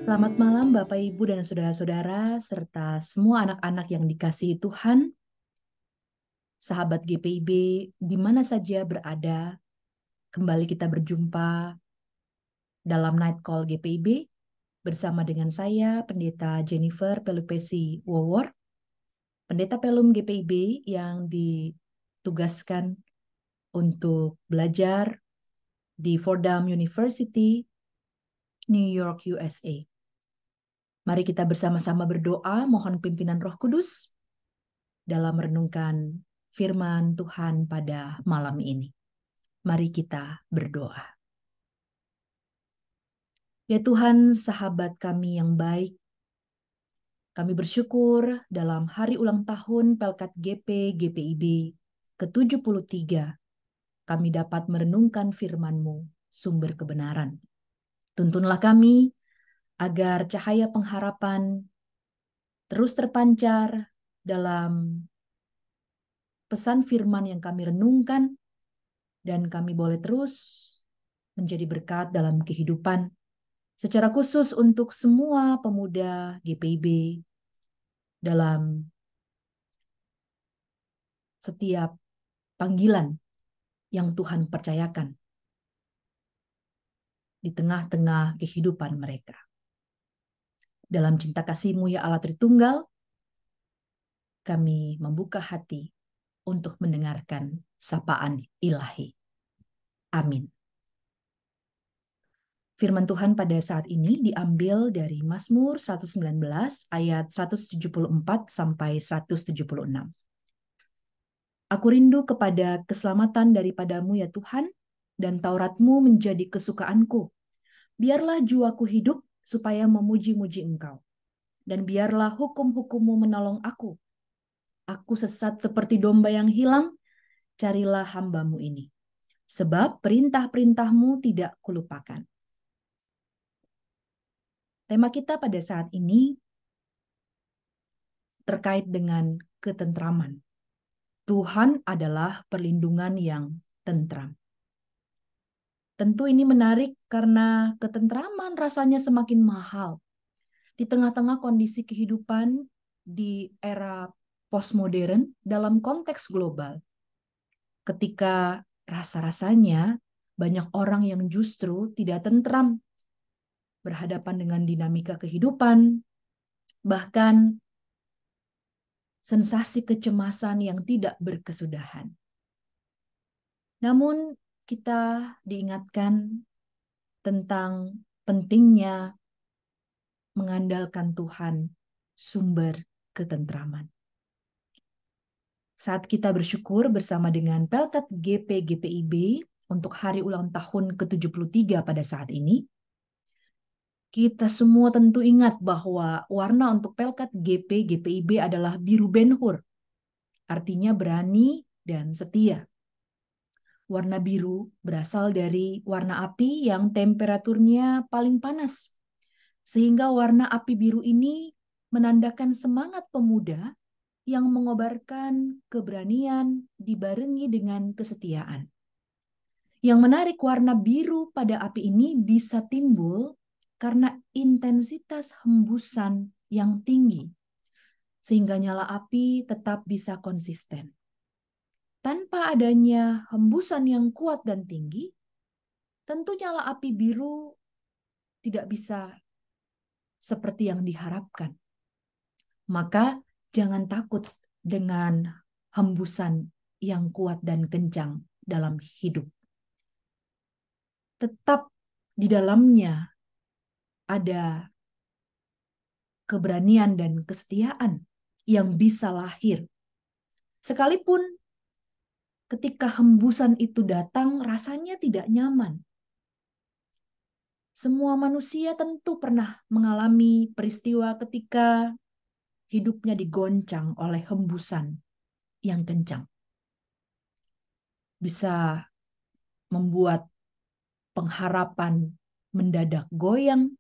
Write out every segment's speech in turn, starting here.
Selamat malam Bapak, Ibu, dan saudara-saudara, serta semua anak-anak yang dikasihi Tuhan, sahabat GPIB, di mana saja berada, kembali kita berjumpa dalam Night Call GPIB bersama dengan saya, Pendeta Jennifer Pelupesi Wowor, Pendeta Pelum GPIB yang ditugaskan untuk belajar di Fordham University, New York, USA. Mari kita bersama-sama berdoa, mohon pimpinan Roh Kudus dalam merenungkan firman Tuhan pada malam ini. Mari kita berdoa. Ya Tuhan, sahabat kami yang baik, kami bersyukur dalam hari ulang tahun Pelkat GP GPIB ke-73, kami dapat merenungkan firman-Mu, sumber kebenaran. Tuntunlah kami agar cahaya pengharapan terus terpancar dalam pesan firman yang kami renungkan, dan kami boleh terus menjadi berkat dalam kehidupan, secara khusus untuk semua pemuda GPIB dalam setiap panggilan yang Tuhan percayakan di tengah-tengah kehidupan mereka. Dalam cinta kasih-Mu ya Allah Tritunggal, kami membuka hati untuk mendengarkan sapaan ilahi. Amin. Firman Tuhan pada saat ini diambil dari Mazmur 119 ayat 174 sampai 176. Aku rindu kepada keselamatan daripadamu ya Tuhan, dan Tauratmu menjadi kesukaanku. Biarlah jiwaku hidup supaya memuji-muji Engkau, dan biarlah hukum-hukum-Mu menolong aku. Aku sesat seperti domba yang hilang, carilah hamba-Mu ini. Sebab perintah-perintah-Mu tidak kulupakan. Tema kita pada saat ini terkait dengan ketentraman. Tuhan adalah perlindungan yang tentram. Tentu ini menarik karena ketentraman rasanya semakin mahal. Di tengah-tengah kondisi kehidupan di era postmodern dalam konteks global, ketika rasa-rasanya banyak orang yang justru tidak tentram berhadapan dengan dinamika kehidupan, bahkan sensasi kecemasan yang tidak berkesudahan. Namun kita diingatkan tentang pentingnya mengandalkan Tuhan, sumber ketentraman. Saat kita bersyukur bersama dengan Pelkat GP GPIB untuk hari ulang tahun ke-73 pada saat ini, kita semua tentu ingat bahwa warna untuk Pelkat GP GPIB adalah biru Ben-Hur, artinya berani dan setia. Warna biru berasal dari warna api yang temperaturnya paling panas, sehingga warna api biru ini menandakan semangat pemuda yang mengobarkan keberanian dibarengi dengan kesetiaan. Yang menarik, warna biru pada api ini bisa timbul karena intensitas hembusan yang tinggi, sehingga nyala api tetap bisa konsisten. Tanpa adanya hembusan yang kuat dan tinggi, tentu nyala api biru tidak bisa seperti yang diharapkan. Maka jangan takut dengan hembusan yang kuat dan kencang dalam hidup. Tetap di dalamnya ada keberanian dan kesetiaan yang bisa lahir. Sekalipun ketika hembusan itu datang, rasanya tidak nyaman. Semua manusia tentu pernah mengalami peristiwa ketika hidupnya digoncang oleh hembusan yang kencang. Bisa membuat pengharapan mendadak goyang,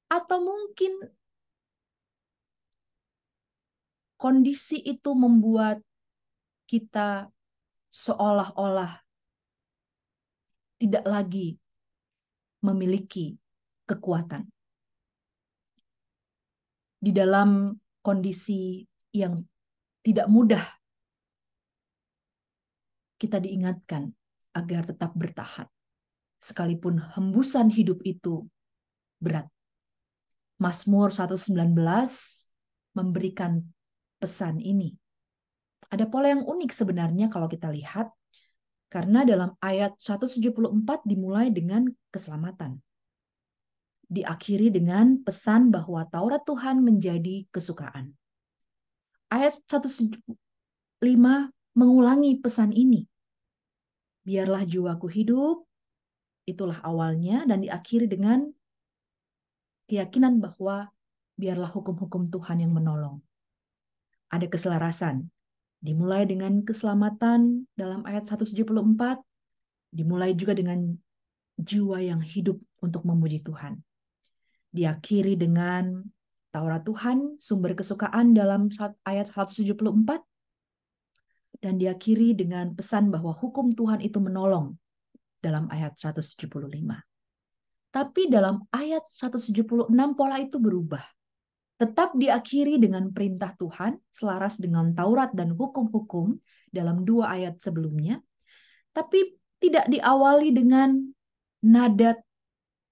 atau mungkin kondisi itu membuat kita seolah-olah tidak lagi memiliki kekuatan. di dalam kondisi yang tidak mudah, kita diingatkan agar tetap bertahan. Sekalipun hembusan hidup itu berat. Mazmur 119 memberikan pesan ini. Ada pola yang unik sebenarnya kalau kita lihat, karena dalam ayat 174 dimulai dengan keselamatan. Diakhiri dengan pesan bahwa Taurat Tuhan menjadi kesukaan. Ayat 175 mengulangi pesan ini. Biarlah jiwaku hidup, itulah awalnya, dan diakhiri dengan keyakinan bahwa biarlah hukum-hukum Tuhan yang menolong. Ada keselarasan. Dimulai dengan keselamatan dalam ayat 174, dimulai juga dengan jiwa yang hidup untuk memuji Tuhan. Diakhiri dengan Taurat Tuhan, sumber kesukaan dalam ayat 174, dan diakhiri dengan pesan bahwa hukum Tuhan itu menolong dalam ayat 175. Tapi dalam ayat 176 pola itu berubah. Tetap diakhiri dengan perintah Tuhan selaras dengan Taurat dan hukum-hukum dalam 2 ayat sebelumnya, tapi tidak diawali dengan nada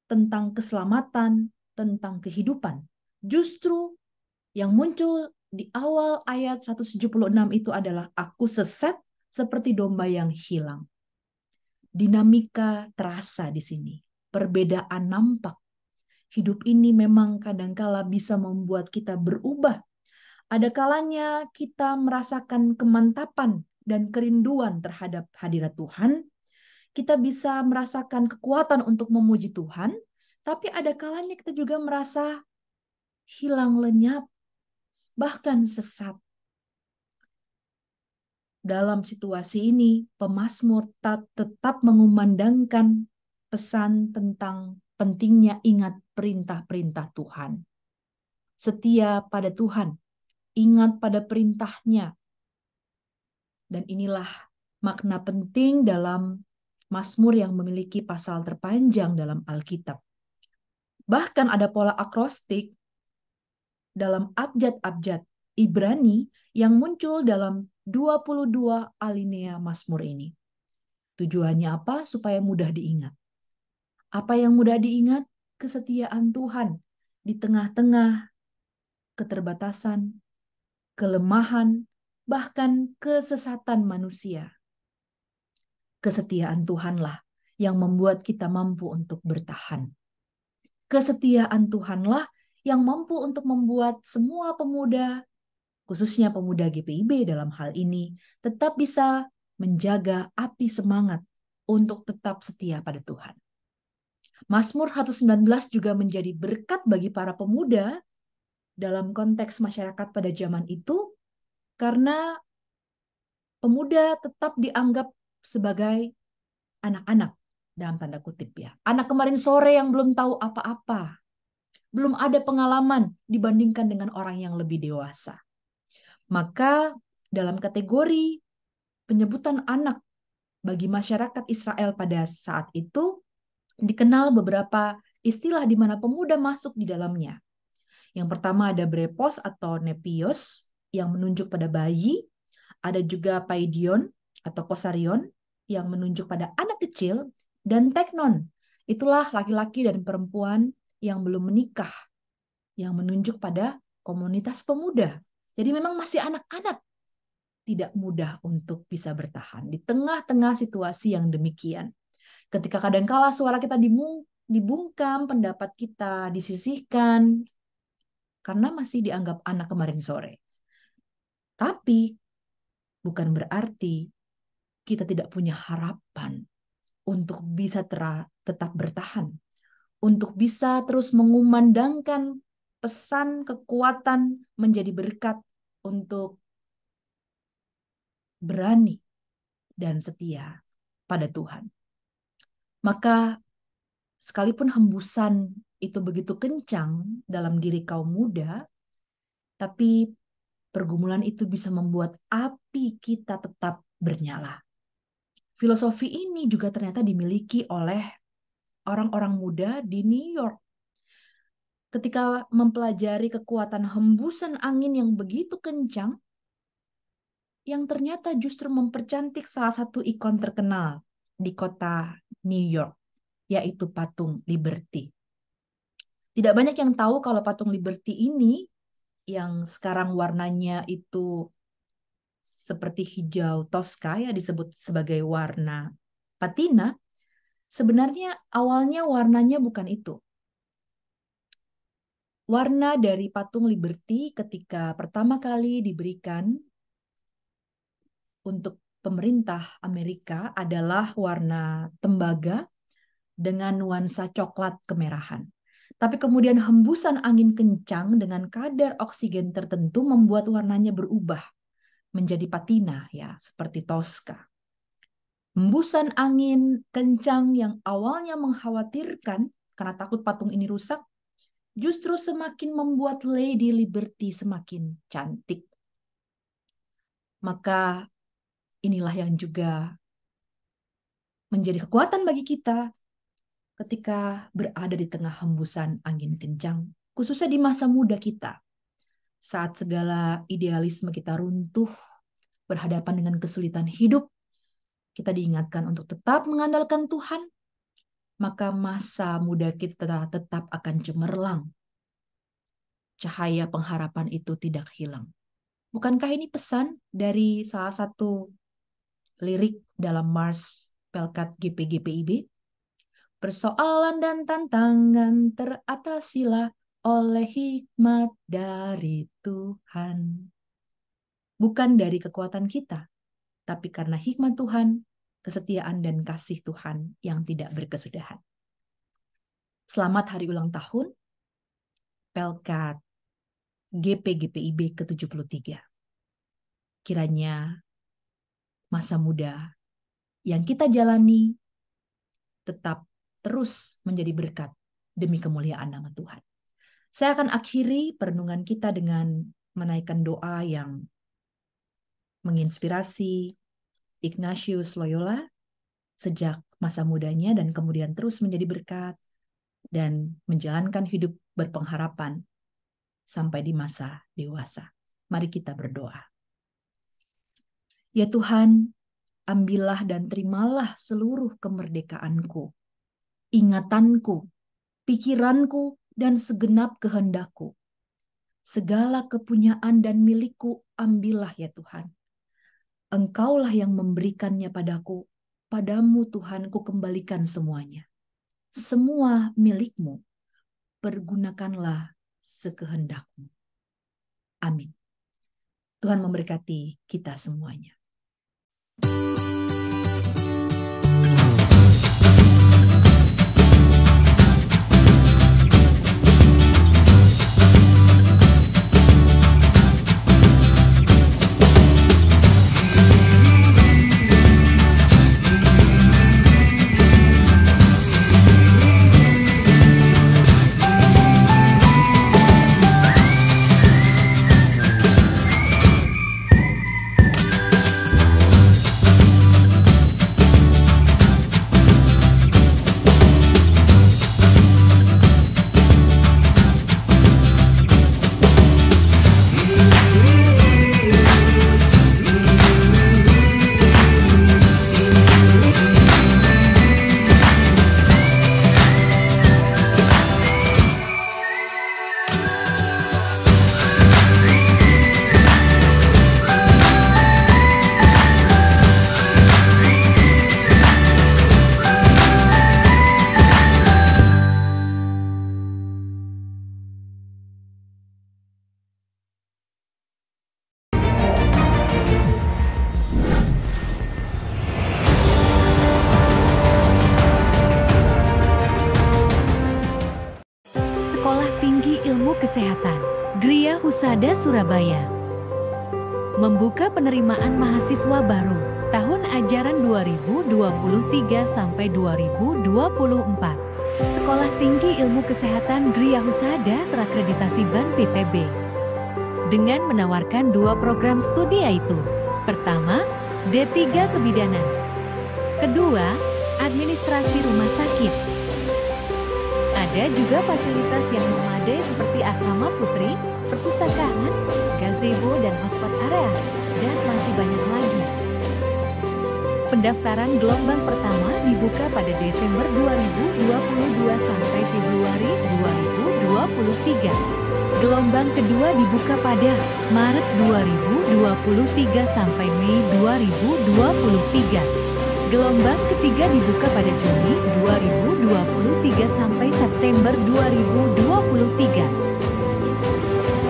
tentang keselamatan, tentang kehidupan. Justru yang muncul di awal ayat 176 itu adalah aku sesat seperti domba yang hilang. Dinamika terasa di sini. Perbedaan nampak. Hidup ini memang kadangkala bisa membuat kita berubah. Ada kalanya kita merasakan kemantapan dan kerinduan terhadap hadirat Tuhan. Kita bisa merasakan kekuatan untuk memuji Tuhan, tapi ada kalanya kita juga merasa hilang lenyap, bahkan sesat. Dalam situasi ini, pemazmur tetap mengumandangkan pesan tentang pentingnya ingat perintah-perintah Tuhan. Setia pada Tuhan, ingat pada perintahnya. Dan inilah makna penting dalam Mazmur yang memiliki pasal terpanjang dalam Alkitab. Bahkan ada pola akrostik dalam abjad-abjad Ibrani yang muncul dalam 22 alinea Mazmur ini. Tujuannya apa? Supaya mudah diingat. Apa yang mudah diingat? Kesetiaan Tuhan di tengah-tengah keterbatasan, kelemahan, bahkan kesesatan manusia. Kesetiaan Tuhanlah yang membuat kita mampu untuk bertahan. Kesetiaan Tuhanlah yang mampu untuk membuat semua pemuda, khususnya pemuda GPIB dalam hal ini, tetap bisa menjaga api semangat untuk tetap setia pada Tuhan. Mazmur 119 juga menjadi berkat bagi para pemuda dalam konteks masyarakat pada zaman itu, karena pemuda tetap dianggap sebagai anak-anak, dalam tanda kutip ya. Anak kemarin sore yang belum tahu apa-apa, belum ada pengalaman dibandingkan dengan orang yang lebih dewasa. Maka dalam kategori penyebutan anak bagi masyarakat Israel pada saat itu, dikenal beberapa istilah di mana pemuda masuk di dalamnya. Yang pertama ada brepos atau nepios yang menunjuk pada bayi. Ada juga paidion atau kosarion yang menunjuk pada anak kecil. Dan teknon, itulah laki-laki dan perempuan yang belum menikah, yang menunjuk pada komunitas pemuda. Jadi memang masih anak-anak, tidak mudah untuk bisa bertahan di tengah-tengah situasi yang demikian. Ketika kadangkala suara kita dibungkam, pendapat kita disisihkan, karena masih dianggap anak kemarin sore. Tapi bukan berarti kita tidak punya harapan untuk bisa tetap bertahan, untuk bisa terus mengumandangkan pesan kekuatan menjadi berkat untuk berani dan setia pada Tuhan. Maka sekalipun hembusan itu begitu kencang dalam diri kaum muda, tapi pergumulan itu bisa membuat api kita tetap bernyala. Filosofi ini juga ternyata dimiliki oleh orang-orang muda di New York. ketika mempelajari kekuatan hembusan angin yang begitu kencang, yang ternyata justru mempercantik salah satu ikon terkenal di kota New York, yaitu patung Liberty. Tidak banyak yang tahu kalau patung Liberty ini yang sekarang warnanya itu seperti hijau toska, ya disebut sebagai warna patina, sebenarnya awalnya warnanya bukan itu. Warna dari patung Liberty ketika pertama kali diberikan untuk pemerintah Amerika adalah warna tembaga dengan nuansa coklat kemerahan. Tapi kemudian hembusan angin kencang dengan kadar oksigen tertentu membuat warnanya berubah menjadi patina, ya, seperti toska. Hembusan angin kencang yang awalnya mengkhawatirkan karena takut patung ini rusak, justru semakin membuat Lady Liberty semakin cantik. Maka inilah yang juga menjadi kekuatan bagi kita ketika berada di tengah hembusan angin kencang, khususnya di masa muda kita. Saat segala idealisme kita runtuh, berhadapan dengan kesulitan hidup, kita diingatkan untuk tetap mengandalkan Tuhan, maka masa muda kita tetap akan cemerlang. Cahaya pengharapan itu tidak hilang. Bukankah ini pesan dari salah satu lirik dalam Mars Pelkat GP-GPIB? Persoalan dan tantangan teratasilah oleh hikmat dari Tuhan. Bukan dari kekuatan kita, tapi karena hikmat Tuhan, kesetiaan dan kasih Tuhan yang tidak berkesudahan. Selamat hari ulang tahun Pelkat GP-GPIB ke-73. Kiranya masa muda yang kita jalani tetap terus menjadi berkat demi kemuliaan nama Tuhan. Saya akan akhiri perenungan kita dengan menaikkan doa yang menginspirasi Ignatius Loyola sejak masa mudanya dan kemudian terus menjadi berkat dan menjalankan hidup berpengharapan sampai di masa dewasa. Mari kita berdoa. Ya Tuhan, ambillah dan terimalah seluruh kemerdekaanku, ingatanku, pikiranku, dan segenap kehendakku. Segala kepunyaan dan milikku ambillah ya Tuhan. Engkaulah yang memberikannya padaku. Padamu Tuhan ku kembalikan semuanya. Semua milikmu. Pergunakanlah sekehendakmu. Amin. Tuhan memberkati kita semuanya. Kesehatan, Gria Husada Surabaya membuka penerimaan mahasiswa baru tahun ajaran 2023 sampai 2024. Sekolah Tinggi Ilmu Kesehatan Gria Husada terakreditasi BAN PTB dengan menawarkan 2 program studi yaitu: pertama, D3 Kebidanan, kedua, Administrasi Rumah Sakit. Ada Ada juga fasilitas yang memadai seperti asrama putri, perpustakaan, gazebo dan hotspot area, dan masih banyak lagi. Pendaftaran gelombang pertama dibuka pada Desember 2022 sampai Februari 2023. Gelombang kedua dibuka pada Maret 2023 sampai Mei 2023. Gelombang ketiga dibuka pada Juni 2023 sampai September 2023.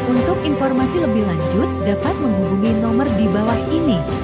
Untuk informasi lebih lanjut dapat menghubungi nomor di bawah ini.